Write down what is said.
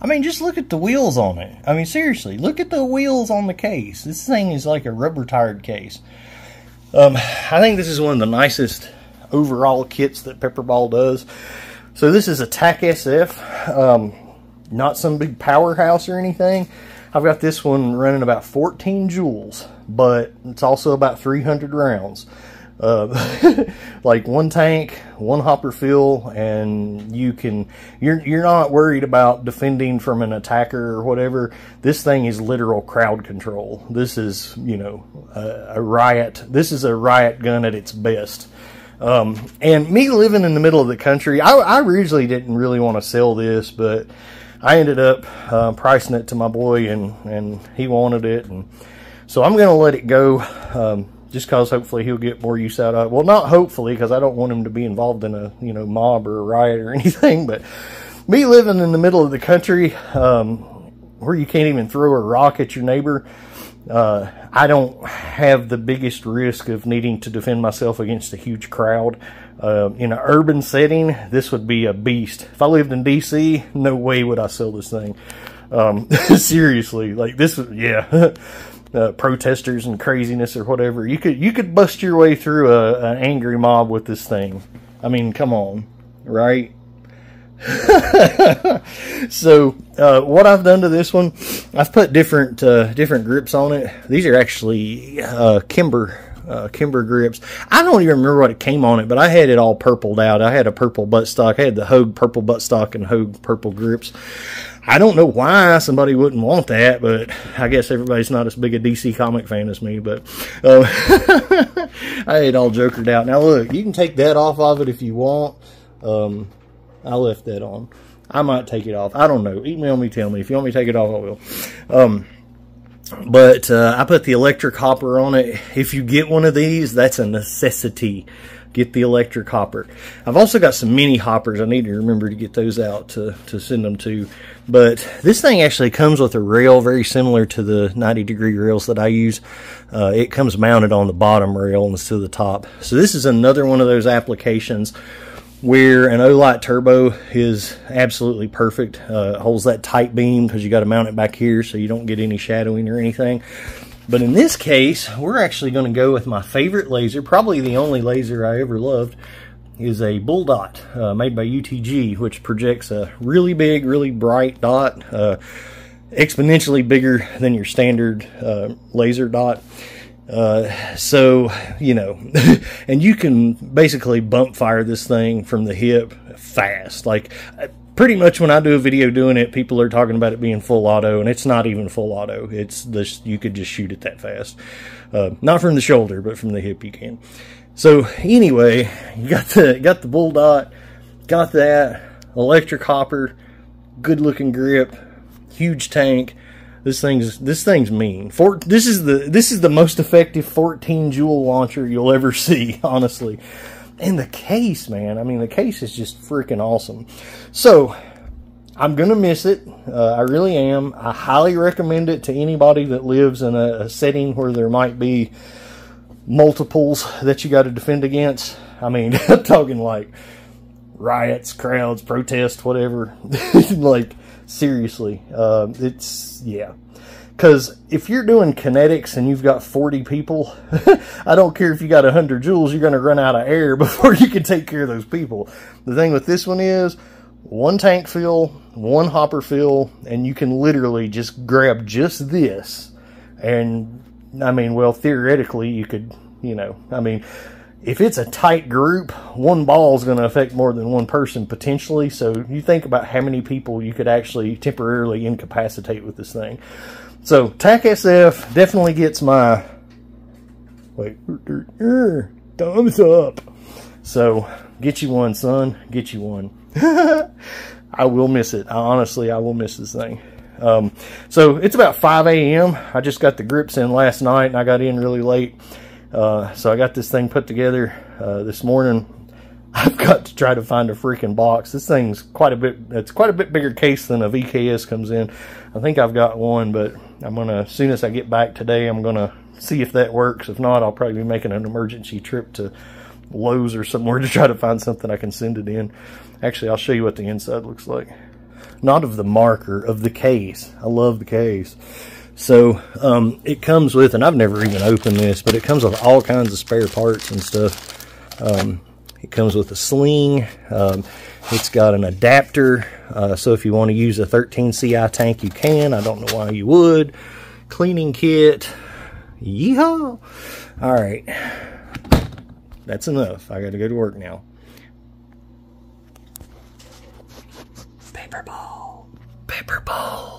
I mean, just look at the wheels on it. I mean, seriously, look at the wheels on the case. This thing is like a rubber-tired case. I think this is one of the nicest overall kits that PepperBall does. So this is a Tac-SF, not some big powerhouse or anything. I've got this one running about 14 joules, but it's also about 300 rounds. Like one tank, one hopper fill, and you're not worried about defending from an attacker or whatever. This thing is literal crowd control. This is, you know, a riot. This is a riot gun at its best. And me living in the middle of the country, I originally didn't really want to sell this, but I ended up pricing it to my boy, and he wanted it, and so I'm going to let it go. Just because hopefully he'll get more use out of it. Well, not hopefully, because I don't want him to be involved in a, you know, mob or a riot or anything. But me living in the middle of the country, where you can't even throw a rock at your neighbor, I don't have the biggest risk of needing to defend myself against a huge crowd. In an urban setting, this would be a beast. If I lived in DC, no way would I sell this thing. Seriously, like this, yeah. Protesters and craziness or whatever. You could bust your way through an angry mob with this thing. I mean, come on, right? So what I've done to this one, I've put different grips on it. These are actually Kimber grips. I don't even remember what it came on it, but I had it all purpled out. I had a purple buttstock. I had the Hogue purple buttstock and Hogue purple grips. I don't know why somebody wouldn't want that, but I guess everybody's not as big a DC comic fan as me, but I had it all jokered out. Now look, you can take that off of it if you want. I left that on. I might take it off. I don't know. Email me, tell me. If you want me to take it off, I will. But I put the electric hopper on it. If you get one of these, that's a necessity. Get the electric hopper. I've also got some mini hoppers. I need to remember to get those out to send them to. But this thing actually comes with a rail very similar to the 90-degree rails that I use. It comes mounted on the bottom rail instead of the top. So this is another one of those applications where an Olight turbo is absolutely perfect. Holds that tight beam because you got to mount it back here so you don't get any shadowing or anything. But in this case, we're actually going to go with my favorite laser, probably the only laser I ever loved, is a bull dot made by UTG, which projects a really big, really bright dot, exponentially bigger than your standard laser dot. So, you know, and you can basically bump fire this thing from the hip fast. Like, pretty much when I do a video doing it, people are talking about it being full auto, and it's not even full auto. It's this, you could just shoot it that fast. Not from the shoulder, but from the hip you can. So anyway, you got the bull dot, got that electric hopper, good looking grip, huge tank. This thing's mean. This is the most effective 14 joule launcher you'll ever see, honestly. And the case, man, I mean, the case is just freaking awesome. So I'm gonna miss it. I really am. I highly recommend it to anybody that lives in a setting where there might be multiples that you got to defend against. I mean, I'm talking like riots, crowds, protests, whatever. Like, seriously, yeah. Because if you're doing kinetics and you've got 40 people, I don't care if you got 100 joules, you're going to run out of air before you can take care of those people. The thing with this one is, one tank fill, one hopper fill, and you can literally just grab just this. And, I mean, well, theoretically, you could, you know, I mean, if it's a tight group, one ball is going to affect more than one person potentially. So you think about how many people you could actually temporarily incapacitate with this thing. So Tac-SF definitely gets my, wait, thumbs up. So get you one, son. Get you one. I will miss it. Honestly, I will miss this thing. So it's about 5 a.m. I just got the grips in last night, and I got in really late. So I got this thing put together this morning. I've got to try to find a freaking box. This thing's quite a bit, it's quite a bit bigger case than a VKS comes in. I think I've got one, but I'm going to, as soon as I get back today, I'm going to see if that works. If not, I'll probably be making an emergency trip to Lowe's or somewhere to try to find something I can send it in. Actually, I'll show you what the inside looks like. not of the marker, of the case. I love the case. So it comes with, and I've never even opened this, but it comes with all kinds of spare parts and stuff. It comes with a sling. It's got an adapter, so if you want to use a 13 CI tank, you can. I don't know why you would. Cleaning kit. Yeehaw! All right, that's enough. I got to go to work now. PepperBall.